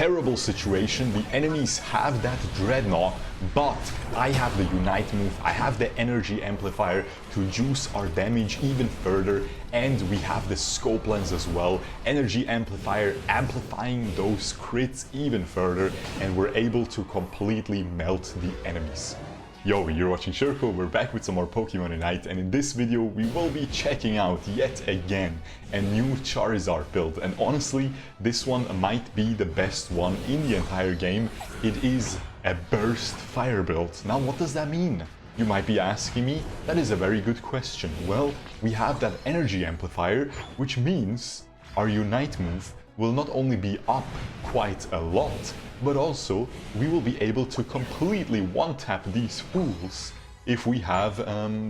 terrible situation. The enemies have that Dreadnought, but I have the Unite move, I have the Energy Amplifier to juice our damage even further, and we have the Scope Lens as well. Energy Amplifier amplifying those crits even further, and we're able to completely melt the enemies. Yo, you're watching Shurkou, we're back with some more Pokémon Unite, and in this video we will be checking out yet again a new Charizard build. And honestly, this one might be the best one in the entire game. It is a burst fire build. Now what does that mean? You might be asking me. That is a very good question. Well, we have that Energy Amplifier, which means our Unite move will not only be up quite a lot, but also we will be able to completely one-tap these fools if we have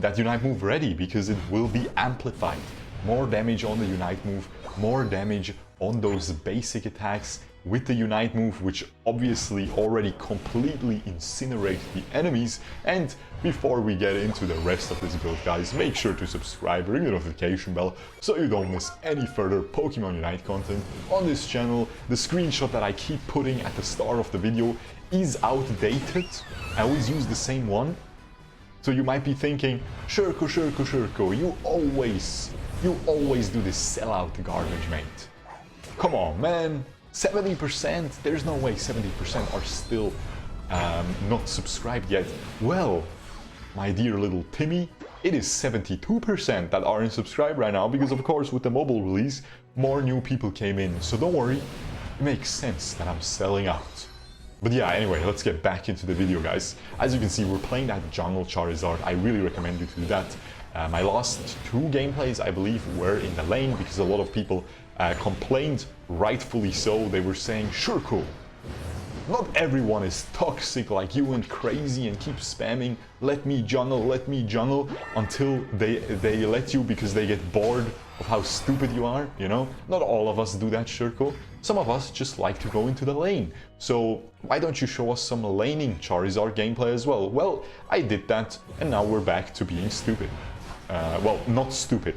that Unite move ready, because it will be amplified. More damage on the Unite move, more damage on those basic attacks with the Unite move, which obviously already completely incinerate the enemies. And before we get into the rest of this build, guys, make sure to subscribe, ring the notification bell so you don't miss any further Pokemon Unite content on this channel. The screenshot that I keep putting at the start of the video is outdated. I always use the same one. So you might be thinking, Shurkou, you always do this sellout garbage, mate. Come on, man. 70%? There's no way 70% are still not subscribed yet. Well, my dear little Timmy, it is 72% that aren't subscribed right now, because of course with the mobile release, more new people came in. So don't worry, it makes sense that I'm selling out. But yeah, anyway, let's get back into the video, guys. As you can see, we're playing that Jungle Charizard. I really recommend you to do that. My last two gameplays, I believe, were in the lane, because a lot of people complained, rightfully so. They were saying, Shurkou, not everyone is toxic like you and crazy and keep spamming, let me jungle, until they let you because they get bored of how stupid you are, you know? Not all of us do that, Shurkou. Some of us just like to go into the lane. So why don't you show us some laning Charizard gameplay as well? Well, I did that, and now we're back to being stupid. Well, not stupid.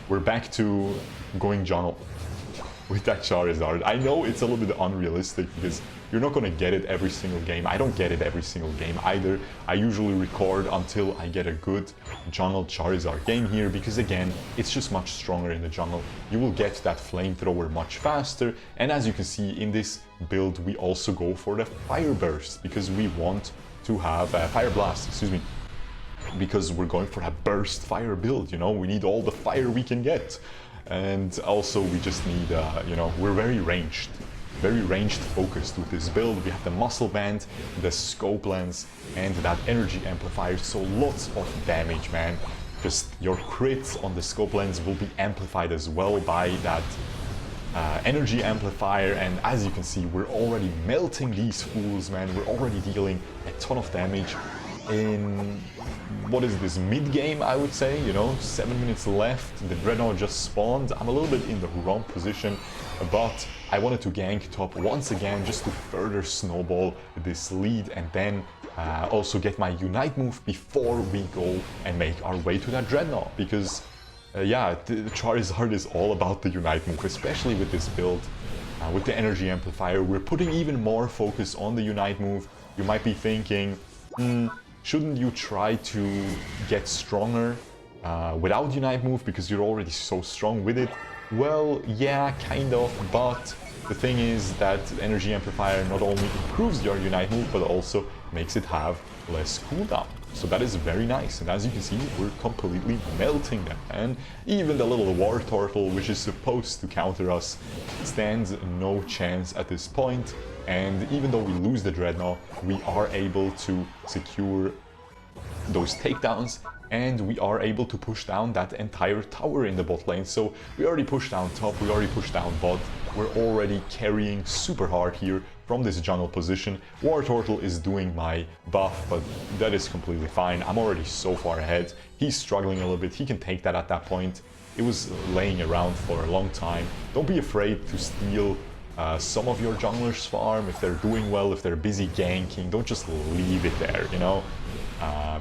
We're back to going jungle with that Charizard. I know it's a little bit unrealistic, because you're not gonna get it every single game. I don't get it every single game either. I usually record until I get a good jungle Charizard game here, because again, it's just much stronger in the jungle. You will get that flamethrower much faster, and as you can see in this build, we also go for the Fire Burst, because we want to have Fire Blast, excuse me, because we're going for a burst fire build, you know? We need all the fire we can get. And also we just need, you know, we're very ranged focused with this build. We have the Muscle Band, the Scope Lens, and that Energy Amplifier, so lots of damage, man. Just your crits on the Scope Lens will be amplified as well by that Energy Amplifier, and as you can see, we're already melting these fools, man. We're already dealing a ton of damage in, what is this, mid-game, I would say, you know, 7 minutes left, the Dreadnought just spawned. I'm a little bit in the wrong position, but I wanted to gank top once again just to further snowball this lead, and then also get my Unite move before we go and make our way to that Dreadnought, because yeah, the Charizard is all about the Unite move, especially with this build. With the Energy Amplifier, we're putting even more focus on the Unite move. You might be thinking, shouldn't you try to get stronger without Unite move, because you're already so strong with it? Well, yeah, kind of, but the thing is that Energy Amplifier not only improves your Unite move, but also makes it have less cooldown. So that is very nice, and as you can see, we're completely melting them. And even the little War Turtle, which is supposed to counter us, stands no chance at this point. And even though we lose the Dreadnought, we are able to secure those takedowns, and we are able to push down that entire tower in the bot lane. So we already pushed down top, we already pushed down bot, we're already carrying super hard here from this jungle position. War Turtle is doing my buff, but that is completely fine. I'm already so far ahead. He's struggling a little bit, he can take that at that point. It was laying around for a long time. Don't be afraid to steal some of your junglers' farm if they're doing well, if they're busy ganking. Don't just leave it there, you know,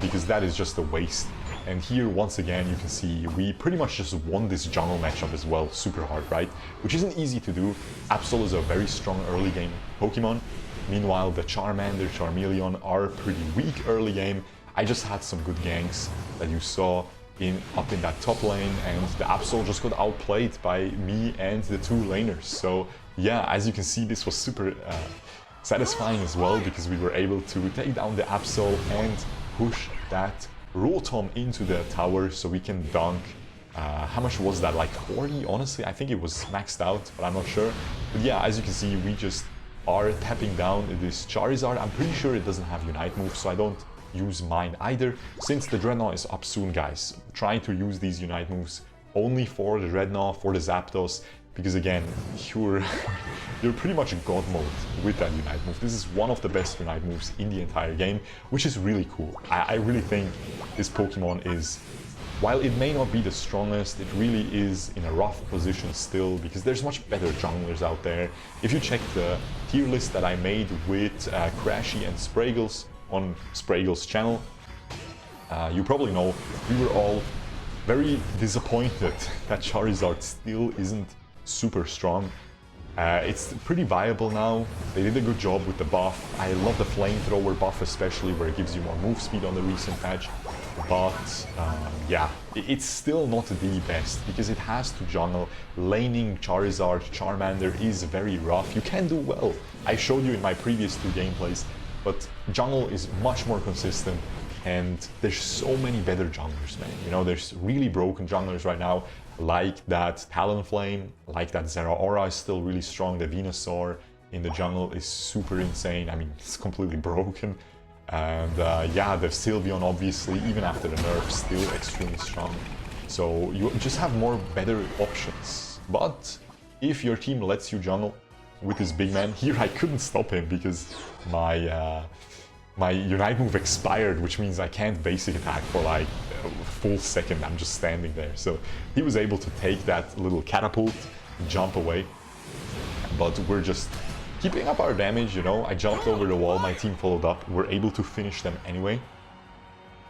because that is just a waste And here, once again, you can see we pretty much just won this jungle matchup as well, super hard, right? Which isn't easy to do. Absol is a very strong early game Pokemon. Meanwhile, the Charmander, Charmeleon are pretty weak early game. I just had some good ganks that you saw up in that top lane, and the Absol just got outplayed by me and the two laners. So yeah, as you can see, this was super satisfying as well, because we were able to take down the Absol and push that Rotom into the tower so we can dunk. How much was that? Like 40? Honestly, I think it was maxed out, but I'm not sure. But yeah, as you can see, we just are tapping down this Charizard. I'm pretty sure it doesn't have Unite move, so I don't use mine either. Since the Dreadnought is up soon, guys, trying to use these Unite moves only for the Dreadnought, for the Zapdos, because again, you're pretty much in God mode with that Unite move. This is one of the best Unite moves in the entire game, which is really cool. I really think this Pokemon is, while it may not be the strongest, it really is in a rough position still, because there's much better junglers out there. If you check the tier list that I made with Crashy and Spraggles on Spraggles' channel, you probably know we were all very disappointed that Charizard still isn't super strong. It's pretty viable now. They did a good job with the buff. I love the flamethrower buff, especially where it gives you more move speed on the recent patch. But yeah, it's still not the best, because it has to jungle. Laning Charizard, Charmander is very rough. You can do well. I showed you in my previous two gameplays, but jungle is much more consistent, and there's so many better junglers, man. You know, there's really broken junglers right now, like that Talonflame, like that Zeraora is still really strong. The Venusaur in the jungle is super insane. I mean, it's completely broken. And yeah, the Sylveon, obviously, even after the nerf, still extremely strong. So you just have more better options. But if your team lets you jungle with this big man, here I couldn't stop him because my Unite move expired, which means I can't basic attack for like a full second. I'm just standing there. So he was able to take that little catapult, jump away. But we're just keeping up our damage, you know. I jumped over the wall, my team followed up. We're able to finish them anyway.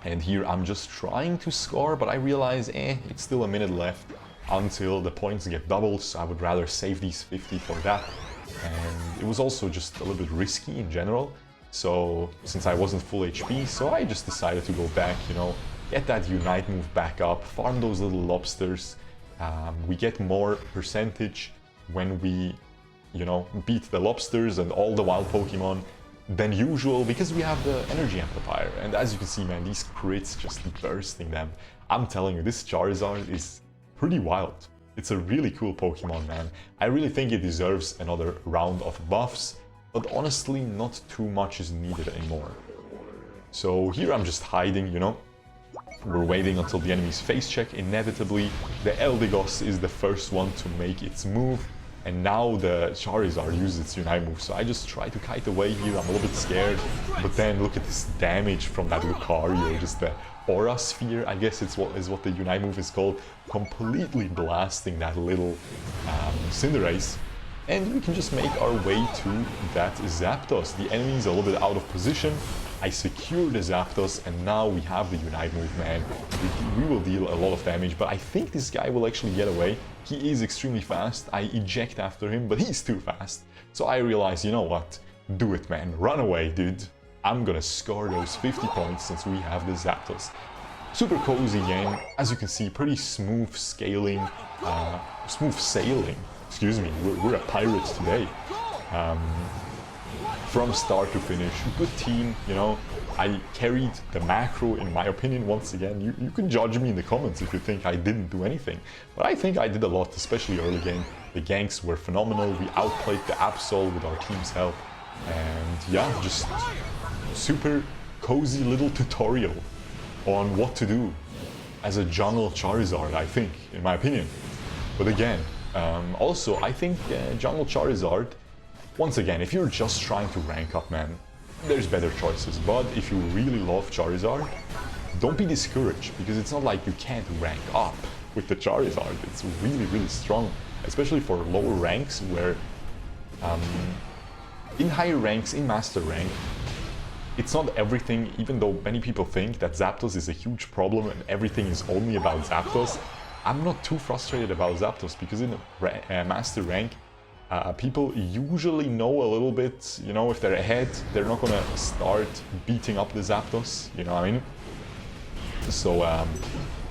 And here I'm just trying to score, but I realize, it's still a minute left until the points get doubled, so I would rather save these 50 for that. And it was also just a little bit risky in general. So, since I wasn't full HP, so I just decided to go back, you know, get that Unite move back up, farm those little lobsters. We get more percentage when we, you know, beat the lobsters and all the wild Pokemon than usual, because we have the energy amplifier. And as you can see, man, these crits just bursting them. I'm telling you, this Charizard is pretty wild. It's a really cool Pokemon, man. I really think it deserves another round of buffs, but honestly, not too much is needed anymore. So here I'm just hiding, you know. We're waiting until the enemy's face check. Inevitably, the Eldegoss is the first one to make its move. And now the Charizard uses its Unite move, so I just try to kite away here. I'm a little bit scared, but then look at this damage from that Lucario, just the Aura Sphere, I guess is what the Unite move is called, completely blasting that little Cinderace. And we can just make our way to that Zapdos. The enemy is a little bit out of position. I secure the Zapdos, and now we have the Unite move, man. We will deal a lot of damage, but I think this guy will actually get away. He is extremely fast. I eject after him, but he's too fast. So I realize, you know what? Do it, man. Run away, dude. I'm gonna score those 50 points since we have the Zapdos. Super cozy game. As you can see, pretty smooth scaling, smooth sailing. Excuse me, we're a pirate today. From start to finish, good team, you know. I carried the macro, in my opinion. Once again, you can judge me in the comments if you think I didn't do anything, but I think I did a lot, especially early game. The ganks were phenomenal. We outplayed the Absol with our team's help, and yeah, just super cozy little tutorial on what to do as a jungle Charizard, I think, in my opinion. But again, also I think jungle Charizard, once again, if you're just trying to rank up, man, there's better choices. But if you really love Charizard, don't be discouraged, because it's not like you can't rank up with the Charizard. It's really, really strong, especially for lower ranks, where in higher ranks, in Master rank, it's not everything, even though many people think that Zapdos is a huge problem and everything is only about Zapdos. I'm not too frustrated about Zapdos because in Master Rank, people usually know a little bit, you know, if they're ahead, they're not gonna start beating up the Zapdos, you know what I mean? So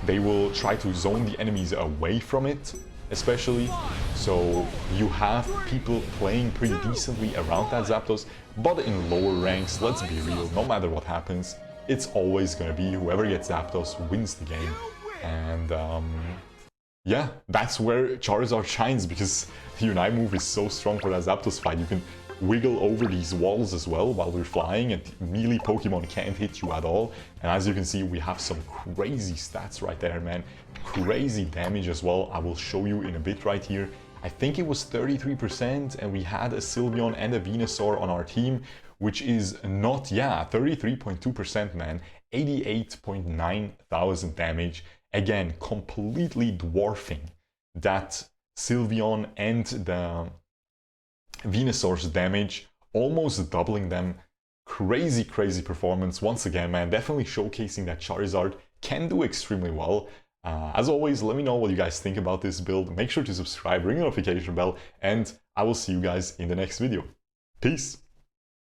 they will try to zone the enemies away from it, especially. So you have people playing pretty decently around that Zapdos, but in lower ranks, let's be real, no matter what happens, it's always gonna be whoever gets Zapdos wins the game. And yeah, that's where Charizard shines, because the Unite move is so strong for that Zapdos fight. You can wiggle over these walls as well while we're flying, and melee Pokemon can't hit you at all. And as you can see, we have some crazy stats right there, man. Crazy damage as well. I will show you in a bit right here. I think it was 33%, and we had a Sylveon and a Venusaur on our team, which is not, yeah, 33.2%, man. 88.9 thousand damage. Again, completely dwarfing that Sylveon and the Venusaur's damage, almost doubling them. Crazy, crazy performance. Once again, man, definitely showcasing that Charizard can do extremely well. As always, let me know what you guys think about this build. Make sure to subscribe, ring the notification bell, and I will see you guys in the next video. Peace!